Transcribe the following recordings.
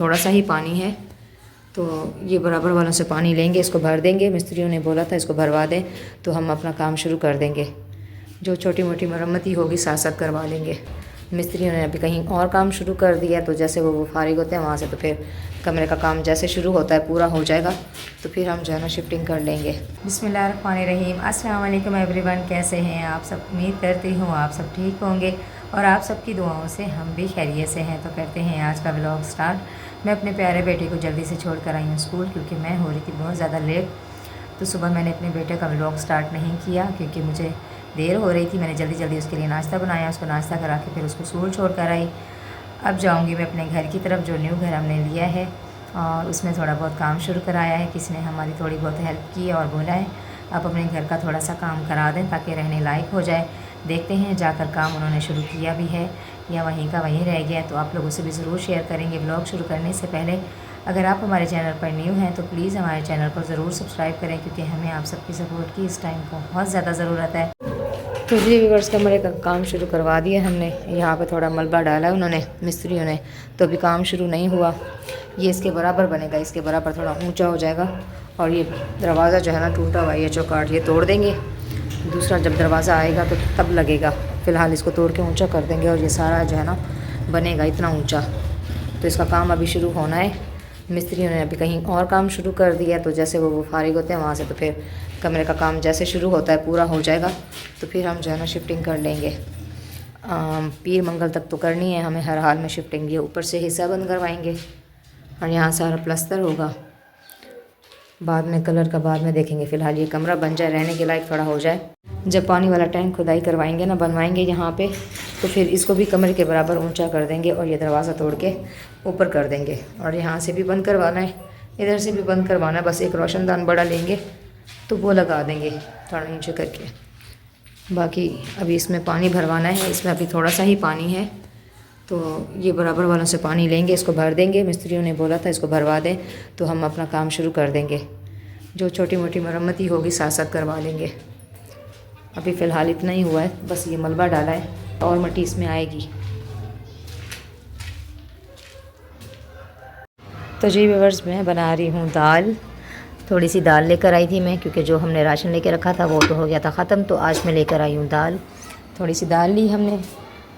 थोड़ा सा ही पानी है, तो ये बराबर वालों से पानी लेंगे, इसको भर देंगे। मिस्त्रियों ने बोला था इसको भरवा दें तो हम अपना काम शुरू कर देंगे। जो छोटी मोटी मरम्मती होगी साथ साथ करवा लेंगे। मिस्त्रियों ने अभी कहीं और काम शुरू कर दिया, तो जैसे वो फारिग होते हैं वहाँ से, तो फिर कमरे का काम जैसे शुरू होता है पूरा हो जाएगा तो फिर हम जो है ना शिफ्टिंग कर लेंगे। बिस्मिल्लाहिर्रहमानिर्रहीम। अस्सलाम वालेकुम एवरीवन, कैसे हैं आप सब? उम्मीद करती हूँ आप सब ठीक होंगे और आप सबकी दुआओं से हम भी खैरियत से हैं। तो करते हैं आज का व्लॉग स्टार्ट। मैं अपने प्यारे बेटे को जल्दी से छोड़ कर आई हूँ स्कूल, क्योंकि मैं हो रही थी बहुत ज़्यादा लेट। तो सुबह मैंने अपने बेटे का व्लॉग स्टार्ट नहीं किया क्योंकि मुझे देर हो रही थी। मैंने जल्दी उसके लिए नाश्ता बनाया, उसको नाश्ता करा के फिर उसको स्कूल छोड़ कर आई। अब जाऊंगी मैं अपने घर की तरफ, जो न्यू घर हमने लिया है, और उसमें थोड़ा बहुत काम शुरू कराया है। किसी ने हमारी थोड़ी बहुत हेल्प की है और बोला है आप अपने घर का थोड़ा सा काम करा दें ताकि रहने लायक हो जाए। देखते हैं जाकर काम उन्होंने शुरू किया भी है या वहीं का वहीं रह गया, तो आप लोगों से भी ज़रूर शेयर करेंगे। ब्लॉग शुरू करने से पहले अगर आप हमारे चैनल पर न्यू हैं तो प्लीज़ हमारे चैनल को ज़रूर सब्सक्राइब करें, क्योंकि हमें आप सबकी सपोर्ट की इस टाइम बहुत ज़्यादा ज़रूरत है। तो जी व्यूअर्स, कमरे का काम शुरू करवा दिया हमने। यहाँ पे थोड़ा मलबा डाला है उन्होंने मिस्त्रियों ने, तो अभी काम शुरू नहीं हुआ। ये इसके बराबर बनेगा, इसके बराबर थोड़ा ऊंचा हो जाएगा। और ये दरवाज़ा जो है ना टूटा हुआ है, ये चौकाट ये तोड़ देंगे। दूसरा जब दरवाज़ा आएगा तो तब लगेगा। फ़िलहाल इसको तोड़ के ऊँचा कर देंगे और ये सारा जो है ना बनेगा इतना ऊँचा। तो इसका काम अभी शुरू होना है। मिस्त्रियों ने अभी कहीं और काम शुरू कर दिया, तो जैसे वो फारिग होते हैं वहाँ से, तो फिर कमरे का काम जैसे शुरू होता है पूरा हो जाएगा तो फिर हम जो है ना शिफ्टिंग कर लेंगे। पीर मंगल तक तो करनी है हमें हर हाल में शिफ्टिंग। ये ऊपर से हिस्सा बंद करवाएंगे और यहाँ सारा प्लस्तर होगा। बाद में कलर का बाद में देखेंगे। फ़िलहाल ये कमरा बन जाए, रहने के लायक थोड़ा हो जाए। जब पानी वाला टैंक खुदाई करवाएंगे ना, बनवाएंगे यहाँ पे, तो फिर इसको भी कमरे के बराबर ऊंचा कर देंगे और ये दरवाज़ा तोड़ के ऊपर कर देंगे। और यहाँ से भी बंद करवाना है, इधर से भी बंद करवाना है। बस एक रोशनदान बड़ा लेंगे तो वो लगा देंगे थोड़ा नीचे करके। बाकी अभी इसमें पानी भरवाना है, इसमें अभी थोड़ा सा ही पानी है, तो ये बराबर वालों से पानी लेंगे, इसको भर देंगे। मिस्त्रियों ने बोला था इसको भरवा दें तो हम अपना काम शुरू कर देंगे। जो छोटी मोटी मरम्मती होगी साथ साथ करवा लेंगे। अभी फ़िलहाल इतना ही हुआ है, बस ये मलबा डाला है और मिट्टी इसमें आएगी। तो जी व्यूअर्स, मैं बना रही हूँ दाल। थोड़ी सी दाल लेकर आई थी मैं, क्योंकि जो हमने राशन लेके रखा था वो तो हो गया था ख़त्म, तो आज मैं लेकर आई हूँ दाल। थोड़ी सी दाल ली हमने,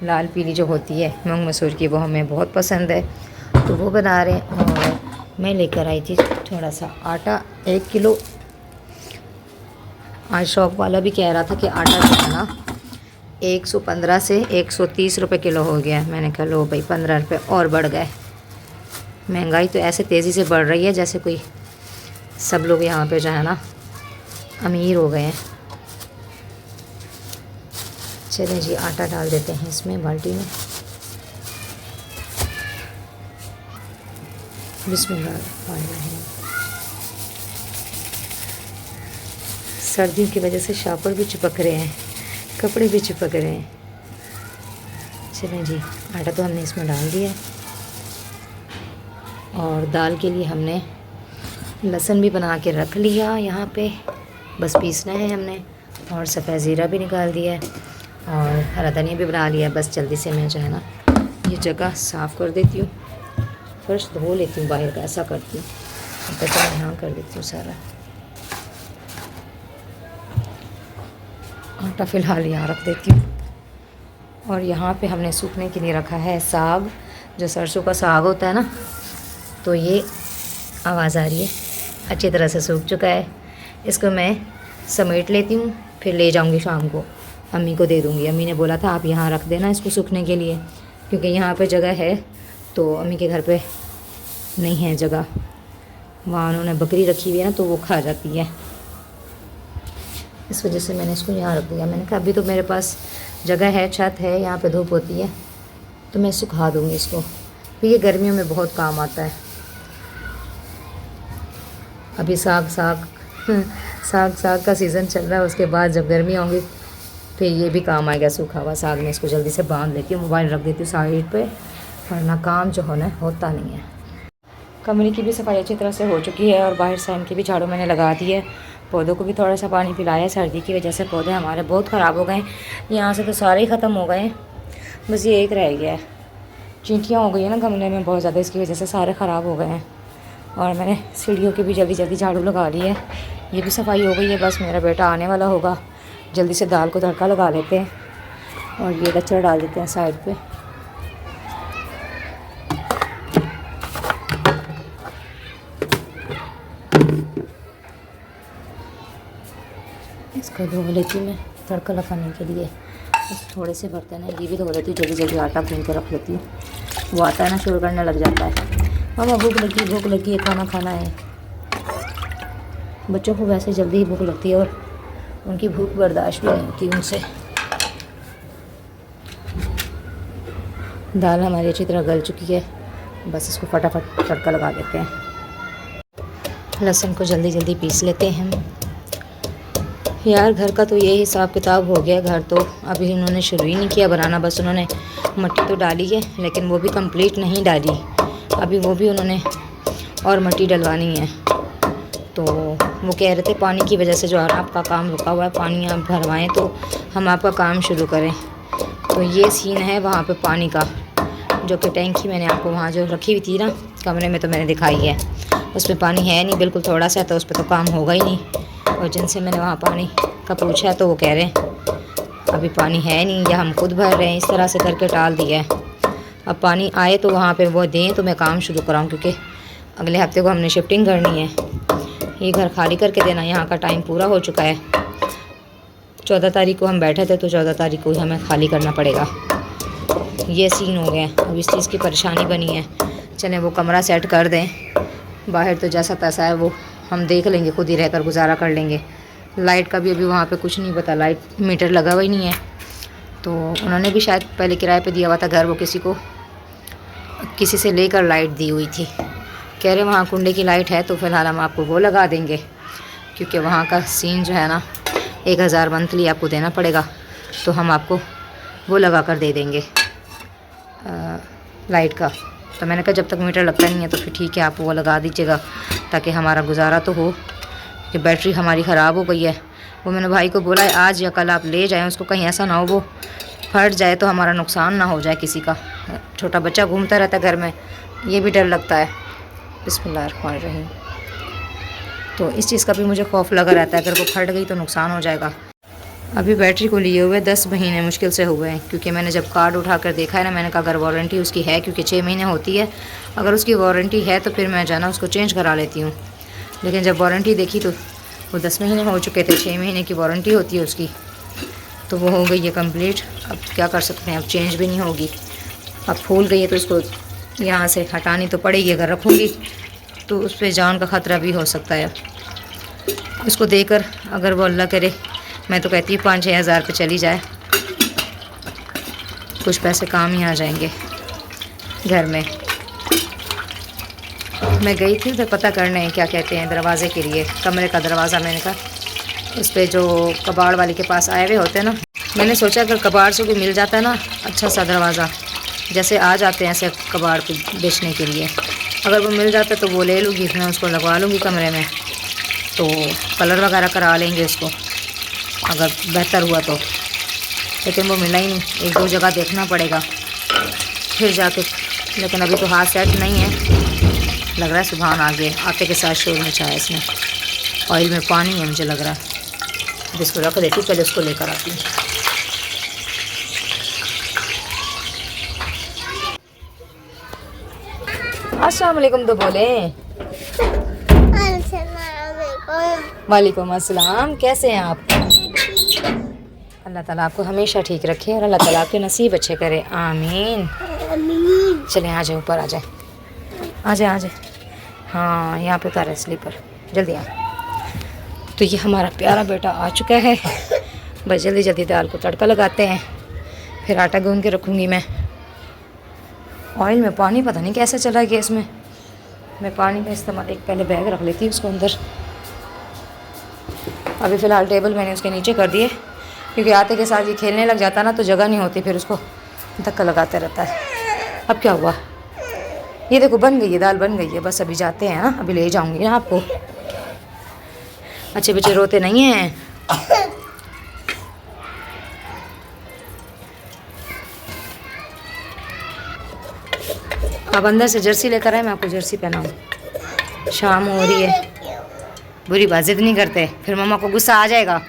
लाल पीली जो होती है मूंग मसूर की, वो हमें बहुत पसंद है, तो वो बना रहे हैं। और मैं लेकर आई थी थोड़ा सा आटा, 1 किलो। आज शॉप वाला भी कह रहा था कि आटा जो है ना 115 से 130 रुपये किलो हो गया। मैंने कहा लो भाई 15 रुपये और बढ़ गए। महंगाई तो ऐसे तेज़ी से बढ़ रही है जैसे कोई सब लोग यहाँ पे जो है ना अमीर हो गए हैं। चलें जी, आटा डाल देते हैं इसमें बाल्टी में। बिस्मिल्लाह। सर्दियों की वजह से शापर भी चिपक रहे हैं, कपड़े भी चिपक रहे हैं। चलें जी, आटा तो हमने इसमें डाल दिया। और दाल के लिए हमने लहसुन भी बना के रख लिया यहाँ पे, बस पीसना है हमने। और सफ़ेद ज़ीरा भी निकाल दिया है और हरा धनिया भी बना लिया। बस जल्दी से मैं जो है ना ये जगह साफ़ कर देती हूँ, फर्श धो लेती हूँ बाहर का, ऐसा करती हूँ। तो मैं यहाँ कर देती हूँ सारा आटा। फ़िलहाल यहाँ रख देती हूँ। और यहाँ पे हमने सूखने के लिए रखा है साग, जो सरसों का साग होता है ना, तो ये आवाज़ आ रही है, अच्छी तरह से सूख चुका है। इसको मैं समेट लेती हूँ, फिर ले जाऊँगी शाम को, अम्मी को दे दूँगी। अम्मी ने बोला था आप यहाँ रख देना इसको सूखने के लिए, क्योंकि यहाँ पे जगह है, तो अम्मी के घर पे नहीं है जगह। वहाँ उन्होंने बकरी रखी हुई है ना, तो वो खा जाती है, इस वजह से मैंने इसको यहाँ रख दिया। मैंने कहा अभी तो मेरे पास जगह है, छत है, यहाँ पे धूप होती है, तो मैं सुखा दूँगी इसको। फिर ये गर्मियों में बहुत काम आता है। अभी साग का सीज़न चल रहा है, उसके बाद जब गर्मी होंगी फिर ये भी काम आएगा सूखा हुआ साग। मैं इसको जल्दी से बांध लेती हूँ, मोबाइल रख देती हूँ साइड पे, वरना काम जो होना होता नहीं है। कमरे की भी सफाई अच्छी तरह से हो चुकी है और बाहर साइन की भी झाड़ू मैंने लगा दी है। पौधों को भी थोड़ा सा पानी पिलाया है, सर्दी की वजह से पौधे हमारे बहुत ख़राब हो गए हैं। यहाँ से तो सारे ही ख़त्म हो गए हैं, बस ये एक रह गया है। चींटियाँ हो गई है ना गमले में बहुत ज़्यादा, इसकी वजह से सारे ख़राब हो गए हैं। और मैंने सीढ़ियों की भी जल्दी जल्दी झाड़ू लगा ली है, ये भी सफाई हो गई है। बस मेरा बेटा आने वाला होगा, जल्दी से दाल को तड़का लगा लेते हैं और ये कचरा डाल देते हैं साइड पे। इसको धो लेती हूँ मैं तड़का लगाने के लिए। बस थोड़े से बर्तन है, ये भी धो लेती हूँ, जल्दी जल्दी आटा गूंद के रख लेती हूँ। वो आता है ना शोर करने लग जाता है, मामा भूख लगी है, खाना खाना है। बच्चों को वैसे जल्दी ही भूख लगती है और उनकी भूख बर्दाश्त भी नहीं होती उनसे। दाल हमारी अच्छी तरह गल चुकी है, बस इसको फटाफट तड़का लगा देते हैं। लहसुन को जल्दी जल्दी पीस लेते हैं हम। यार घर का तो ये हिसाब किताब हो गया। घर तो अभी इन्होंने शुरू ही नहीं किया बनाना, बस उन्होंने मिट्टी तो डाली है लेकिन वो भी कंप्लीट नहीं डाली, अभी वो भी उन्होंने और मिट्टी डलवानी है। तो वो कह रहे थे पानी की वजह से जो आपका काम रुका हुआ है, पानी आप भरवाएं तो हम आपका काम शुरू करें। तो ये सीन है वहाँ पे पानी का, जो कि टैंकी मैंने आपको वहाँ जो रखी हुई थी ना कमरे में, तो मैंने दिखाई है, उसमें पानी है नहीं, बिल्कुल थोड़ा सा, तो उस पर तो काम होगा ही नहीं। और जिनसे मैंने वहाँ पानी का पूछा तो वो कह रहे हैं अभी पानी है नहीं या हम खुद भर रहे हैं, इस तरह से करके टाल दिया है। अब पानी आए तो वहाँ पे वो दें तो मैं काम शुरू कराऊँ, क्योंकि अगले हफ्ते को हमने शिफ्टिंग करनी है। ये घर खाली करके देना, यहाँ का टाइम पूरा हो चुका है। 14 तारीख को हम बैठे थे तो 14 तारीख को हमें खाली करना पड़ेगा। ये सीन हो गया, अब इस चीज़ की परेशानी बनी है। चलें वो कमरा सेट कर दें, बाहर तो जैसा तैसा है वो हम देख लेंगे, खुद ही रहकर गुजारा कर लेंगे। लाइट का भी अभी वहाँ पे कुछ नहीं पता, लाइट मीटर लगा हुआ ही नहीं है। तो उन्होंने भी शायद पहले किराए पे दिया हुआ था घर, वो किसी से लेकर लाइट दी हुई थी। कह रहे वहाँ कुंडे की लाइट है तो फ़िलहाल हम आपको वो लगा देंगे, क्योंकि वहाँ का सीन जो है ना 1000 मंथली आपको देना पड़ेगा, तो हम आपको वो लगा कर दे देंगे लाइट का। तो मैंने कहा जब तक मीटर लगता नहीं है तो फिर ठीक है, आप वो लगा दीजिएगा ताकि हमारा गुजारा तो हो, कि बैटरी हमारी ख़राब हो गई है। वो मैंने भाई को बोला है आज या कल आप ले जाएं उसको, कहीं ऐसा ना हो वो फट जाए तो हमारा नुकसान ना हो जाए किसी का। छोटा बच्चा घूमता रहता है घर में, ये भी डर लगता है। बिस्मिल्लाहिर्रहमानिर्रहीम। तो इस चीज़ का भी मुझे खौफ लगा रहता है, अगर वो फट गई तो नुकसान हो जाएगा। अभी बैटरी को लिए हुए 10 महीने मुश्किल से हुए हैं, क्योंकि मैंने जब कार्ड उठा कर देखा है ना, मैंने कहा अगर वारंटी उसकी है, क्योंकि 6 महीने होती है, अगर उसकी वारंटी है तो फिर मैं जाना उसको चेंज करा लेती हूँ। लेकिन जब वारंटी देखी तो वो 10 महीने हो चुके थे, 6 महीने की वारंटी होती है उसकी, तो वो हो गई है कंप्लीट। अब क्या कर सकते हैं, अब चेंज भी नहीं होगी। अब फूल गई है तो उसको यहाँ से हटानी तो पड़ेगी, अगर रखूँगी तो उस पर जान का ख़तरा भी हो सकता है। उसको देकर अगर वो अल्लाह करे, मैं तो कहती हूँ 5-6 हज़ार पे चली जाए, कुछ पैसे काम ही आ जाएंगे घर में। मैं गई थी उधर पता करने क्या कहते हैं दरवाज़े के लिए, कमरे का दरवाज़ा, मैंने कहा उस पर जो कबाड़ वाले के पास आए हुए होते हैं ना, मैंने सोचा अगर कबाड़ से कोई मिल जाता है ना अच्छा सा दरवाज़ा, जैसे आ जाते हैं ऐसे कबाड़ पे बेचने के लिए, अगर वो मिल जाता तो वो ले लूँगी, मैं उसको लगवा लूँगी कमरे में, तो कलर वगैरह करा लेंगे उसको अगर बेहतर हुआ तो। लेकिन वो मिला ही नहीं, 1-2 जगह देखना पड़ेगा फिर जाके। लेकिन अभी तो हाथ सेट नहीं है, लग रहा है सुबह आगे आटे के साथ शोर मचाया इसने। ऑयल में पानी है मुझे लग रहा है, जिसको रख देती, पहले उसको लेकर आती हूँ। अस्सलाम वालेकुम तो बोले। वालेकुम अस्सलाम, कैसे हैं आप? अल्लाह ताला आपको हमेशा ठीक रखे और अल्लाह ताला आपके नसीब अच्छे करे, आमीन। चलें आ जाए, ऊपर आ जाए, आ जाए, आ जाए। हाँ यहाँ पे उतारे स्लीपर, जल्दी आ। तो ये हमारा प्यारा बेटा आ चुका है, बस जल्दी जल्दी दाल को तड़का लगाते हैं, फिर आटा गूंद के रखूँगी मैं। ऑयल में पानी पता नहीं कैसे चला गया इसमें। मैं पानी का इस्तेमाल, एक पहले बैग रख लेती हूँ उसको अंदर। अभी फ़िलहाल टेबल मैंने उसके नीचे कर दिए, क्योंकि आटे के साथ ये खेलने लग जाता ना तो जगह नहीं होती, फिर उसको धक्का लगाते रहता है। अब क्या हुआ, ये देखो बन गई है, दाल बन गई है। बस अभी जाते हैं, हाँ अभी ले जाऊँगी ना आपको। अच्छे बच्चे रोते नहीं हैं। आप अंदर से जर्सी लेकर आए, मैं आपको जर्सी पहनाऊँ। शाम हो रही है, बुरी बात जिद नहीं करते, फिर मम्मा को गुस्सा आ जाएगा।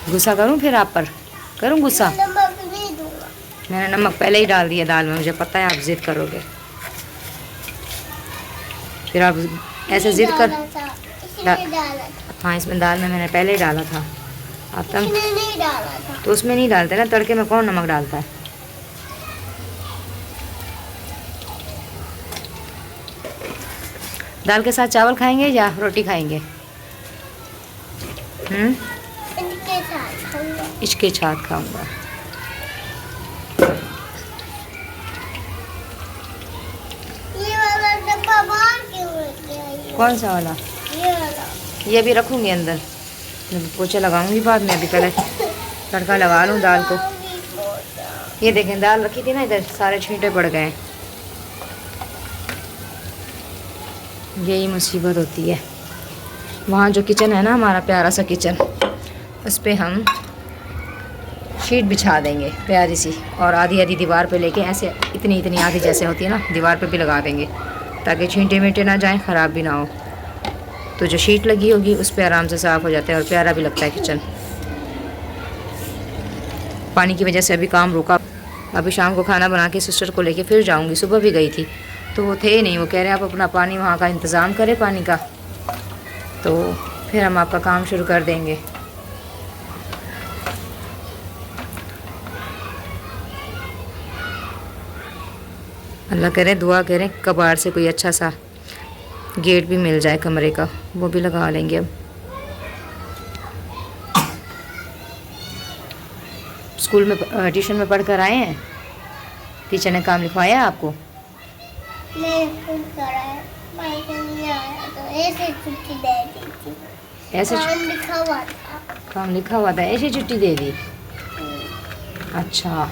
गुस्सा करूं फिर आप पर? करूं गुस्सा? नमक नहीं दूंगा। मैंने नमक पहले ही डाल दिया दाल में, मुझे पता है आप जिद करोगे। फिर आप ऐसे जिद कर हाँ, इसमें दाल में मैंने पहले ही डाला था। आप तब नहीं डाला था। तो उसमें नहीं डालते ना, तड़के में कौन नमक डालता है। दाल के साथ चावल खाएंगे या रोटी खाएंगे? इनके साथ खाऊंगा। इसके साथ खाऊंगा। ये वाला डब्बा बाहर क्यों रख दिया ये? कौन सा वाला? ये वाला। ये भी रखूँगी अंदर, पोछा लगाऊंगी बाद में। अभी पहले तड़का लगा लूँ दाल को। ये देखें दाल रखी थी ना इधर, सारे छींटे पड़ गए। यही मुसीबत होती है। वहाँ जो किचन है ना हमारा प्यारा सा किचन, उस पर हम शीट बिछा देंगे प्यारी सी, और आधी आधी दीवार पे लेके ऐसे इतनी इतनी आधी जैसे होती है ना, दीवार पे भी लगा देंगे ताकि छींटे मींटे ना जाएं, ख़राब भी ना हो। तो जो शीट लगी होगी उस पर आराम से साफ़ हो जाता है और प्यारा भी लगता है किचन। पानी की वजह से अभी काम रुका। अभी शाम को खाना बना के सिस्टर को लेके फिर जाऊंगी। सुबह भी गई थी तो वो थे नहीं, वो कह रहे हैं आप अपना पानी वहाँ का इंतज़ाम करें पानी का, तो फिर हम आपका काम शुरू कर देंगे। अल्लाह करे, दुआ करें कबाड़ से कोई अच्छा सा गेट भी मिल जाए कमरे का, वो भी लगा लेंगे। अब स्कूल में ट्यूशन में पढ़ कर आए हैं? टीचर ने काम लिखवाया आपको? नहीं, खुद करा है। भाई को नहीं आया तो ऐसे छुट्टी दे दी थी। ऐसे काम लिखा हुआ था। काम लिखा हुआ था, ऐसी छुट्टी दे दी? अच्छा।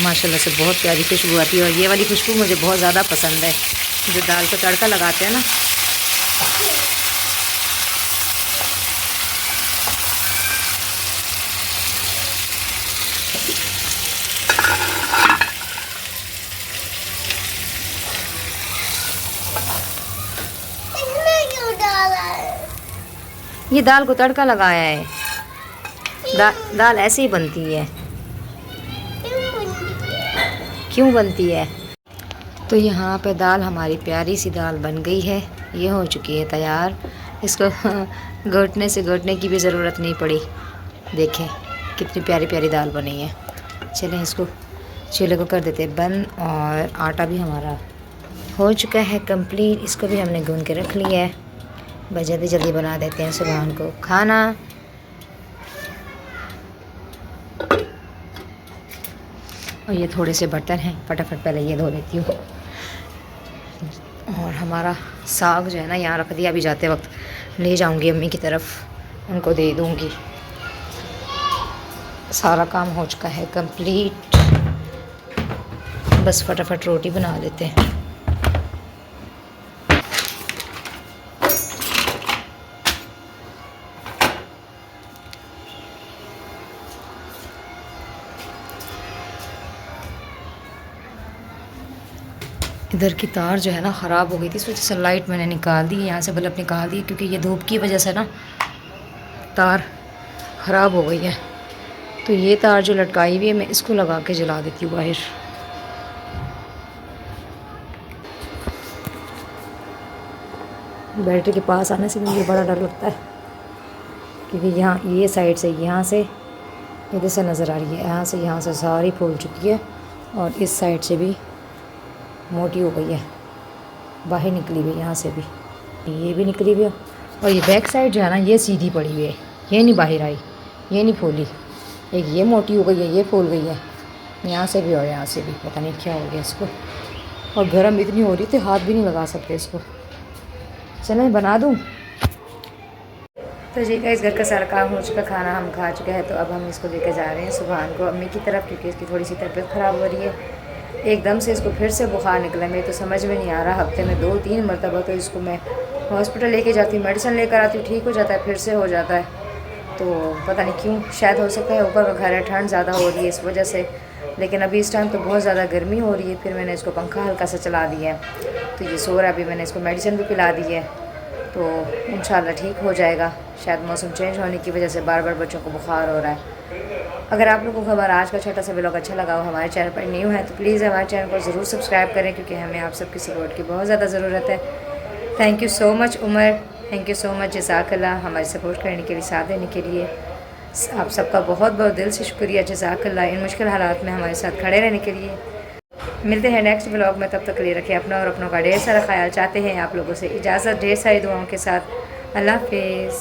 माशाल्लाह से बहुत प्यारी खुशबू आती है, और ये वाली खुशबू मुझे बहुत ज़्यादा पसंद है, जो दाल को तड़का लगाते हैं ना। इसमें क्यों डाला है? ये दाल को तड़का लगाया है। दाल ऐसे ही बनती है। क्यों बनती है? तो यहाँ पे दाल, हमारी प्यारी सी दाल बन गई है। ये हो चुकी है तैयार। इसको घोटने की भी ज़रूरत नहीं पड़ी। देखें कितनी प्यारी प्यारी दाल बनी है। चलें इसको चूल्हे को कर देते हैं बंद, और आटा भी हमारा हो चुका है कंप्लीट। इसको भी हमने गूंद के रख लिया है। बस जल्दी जल्दी बना देते हैं सुबह को खाना। और ये थोड़े से बर्तन हैं, फटाफट पहले ये धो लेती हूँ। और हमारा साग जो है ना यहाँ रख दिया, अभी जाते वक्त ले जाऊँगी अम्मी की तरफ, उनको दे दूँगी। सारा काम हो चुका है कंप्लीट। बस फटाफट रोटी बना लेते हैं। इधर की तार जो है ना ख़राब हो गई थी, इस वजह से लाइट मैंने निकाल दी, यहाँ से बल्ब निकाल दिए, क्योंकि ये धूप की वजह से ना तार ख़राब हो गई है। तो ये तार जो लटकाई हुई है, मैं इसको लगा के जला देती हूँ बाहर। बैटरी के पास आने से मुझे बड़ा डर लगता है, क्योंकि यहाँ ये साइड से, यहाँ से इधर से नज़र आ रही है, यहाँ से सारी फूल चुकी है, और इस साइड से भी मोटी हो गई है, बाहर निकली हुई है, यहाँ से भी ये भी निकली हुई है। और ये बैक साइड जो है ना, ये सीधी पड़ी हुई है, ये नहीं बाहर आई, ये नहीं फूली। एक ये मोटी हो गई है, ये फूल गई है, यहाँ से भी और यहाँ से भी, पता नहीं क्या हो गया इसको। और गर्म इतनी हो रही थी, हाथ भी नहीं लगा सकते इसको। चलें बना दूँ। तो जी गाइस, घर का सारा काम हो चुका, खाना हम खा चुके हैं। तो अब हम इसको लेकर जा रहे हैं सुबहान को अम्मी की तरफ, क्योंकि इसकी थोड़ी सी तबीयत ख़राब हो रही है। एकदम से इसको फिर से बुखार निकला, मेरे तो समझ में नहीं आ रहा। हफ्ते में 2-3 मरतबा तो इसको मैं हॉस्पिटल लेके जाती हूँ, मेडिसिन लेकर आती हूँ, ठीक हो जाता है, फिर से हो जाता है। तो पता नहीं क्यों, शायद हो सकता है ऊपर का घर है, ठंड ज़्यादा हो रही है इस वजह से। लेकिन अभी इस टाइम तो बहुत ज़्यादा गर्मी हो रही है। फिर मैंने इसको पंखा हल्का सा चला दिया है, तो ये सो रहा है। अभी मैंने इसको मेडिसिन भी पिला दी है, तो इंशाल्लाह ठीक हो जाएगा। शायद मौसम चेंज होने की वजह से बार बार बच्चों को बुखार हो रहा है। अगर आप लोगों को हमारा आज का छोटा सा व्लॉग अच्छा लगा हो, हमारे चैनल पर न्यू है तो प्लीज़ हमारे चैनल को ज़रूर सब्सक्राइब करें, क्योंकि हमें आप सबकी सपोर्ट की बहुत ज़्यादा ज़रूरत है। Thank you so much Umar, thank you so much, जज़ाकल्लाह हमारी सपोर्ट करने के लिए, साथ देने के लिए। आप सबका बहुत बहुत दिल से शुक्रिया, जज़ाकल्लाह, इन मुश्किल हालात में हमारे साथ खड़े रहने के लिए। मिलते हैं नेक्स्ट व्लॉग में, तब तक के लिए रखें अपना और अपनों का ढेर सारा ख्याल। चाहते हैं आप लोगों से इजाज़त ढेर सारी दुआओं के साथ। अल्लाह हाफिज़।